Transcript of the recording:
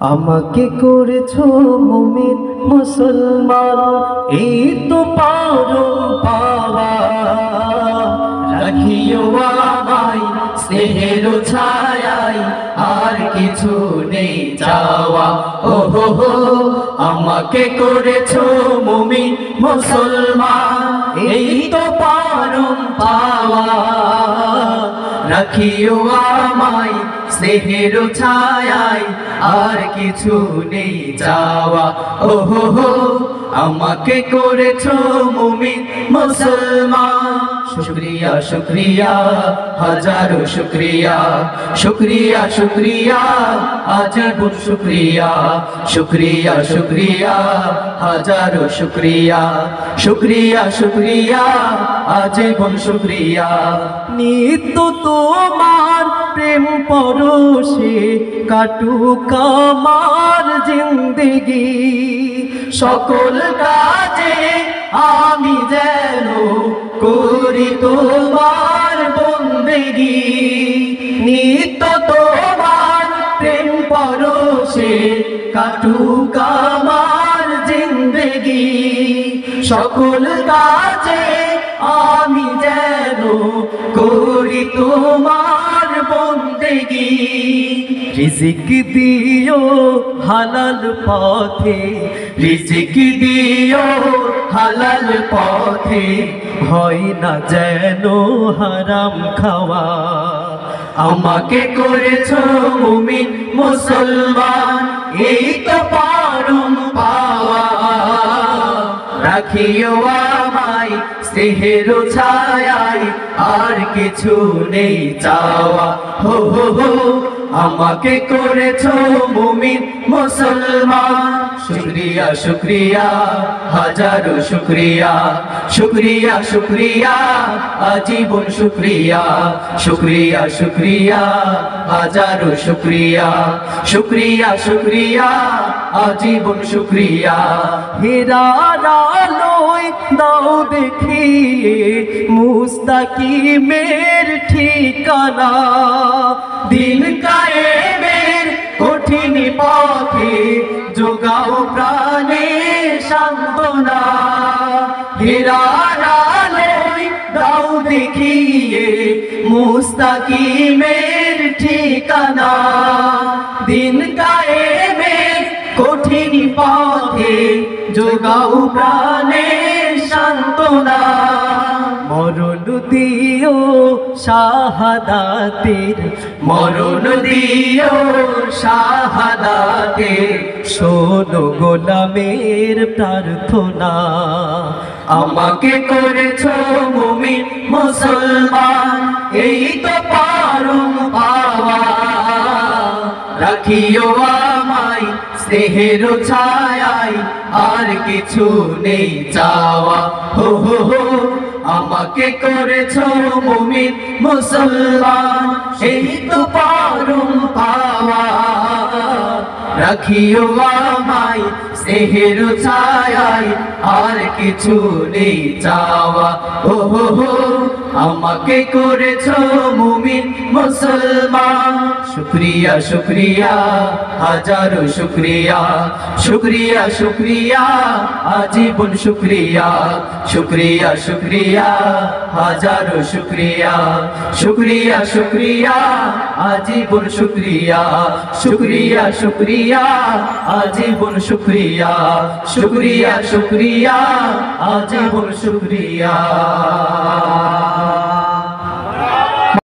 আমাকে করেছো মুমিন মুসলমান, এই তো পারম পাওয়া। রাখিও আমায় স্নেহের ছায়ায়, আর কিছু নেই চাওয়া। ও হো হো, আমাকে করেছো মুমিন মুসলমান, এই তো পারম পাওয়া। রাখিও আমায় স্নেহের ছায়ায়, আর কিছু নেই চাওয়া। ও হো হো, আমাকে করেছো মুমিন মুসলমান। শুকরিয়া শুকরিয়া হাজারো শুকরিয়া, শুকরিয়া শুকরিয়া আজীবন শুকরিয়া। শুকরিয়া শুকরিয়া হাজারো শুকরিয়া, শুকরিয়া শুকরিয়া আজীবন শুকরিয়া। নিত্য তোমার প্রেম পরশে কাটুক আমার জিন্দেগি, সকল কাজে আমি যেন করি তোমার বন্দেগি। নিত্য তোমার প্রেম পরশে কাটুক আমার জিন্দেগি, সকল কাজে আমি যেন করি তোমার বন্দেগি। রিজিক দিও হালাল পথে, রিজিক দিও হালাল পথে, হয় না যেন হারাম খাওয়া। আমাকে করেছো মুমিন মুসলমান, এই তো পারম পাওয়া। রাখিও আমায় স্নেহের ছায়ায়, আর কিছু নেই চাওয়া। হো হো হো, আমাকে করেছো মুমিন মুসলমান। শুকরিয়া শুকরিয়া হাজারো শুকরিয়া, শুকরিয়া শুকরিয়া আজীবন শুকরিয়া। শুকরিয়া শুকরিয়া হাজারো শুকরিয়া, শুকরিয়া শুকরিয়া আজীবন শুকরিয়া। হেরার আলোয় দাও দেখিয়ে মুস্তাকিমের ঠিকানা, দিন কায়েমের কঠিন পথে যোগাও প্রাণে সান্ত্বনা। হেরার আলোয় দাও দেখিয়ে মুস্তাকিমের ঠিকানা, দিন কায়েমের কঠিন পথে যোগাও প্রাণে সান্ত্বনা। মরণ দিও শাহাদাতের, মরণ দিও শাহাদাতের, শোনো গোলামের প্রার্থনা। আমাকে করেছো মুমিন মুসলমান, এই তো পারম পাওয়া। রাখিও আমায় স্নেহের ছায়ায়, আর কিছু নেই চাওয়া। হো হো হো, আমাকে করেছো মুমিন মুসলমান, এই তো পারম পাওয়া। রাখিও আমায় স্নেহের ছায়ায়, আর কিছু নেই চাওয়া। ও হো হো, আমাকে করেছো মুমিন মুসলমান। শুকরিয়া শুকরিয়া হাজারো শুকরিয়া, শুকরিয়া শুকরিয়া আজীবন শুকরিয়া। শুকরিয়া শুকরিয়া হাজারো শুকরিয়া, শুকরিয়া শুকরিয়া আজীবন শুকরিয়া। শুকরিয়া শুকরিয়া আজীবন শুকরিয়া, শুকরিয়া শুকরিয়া আজীবন শুকরিয়া।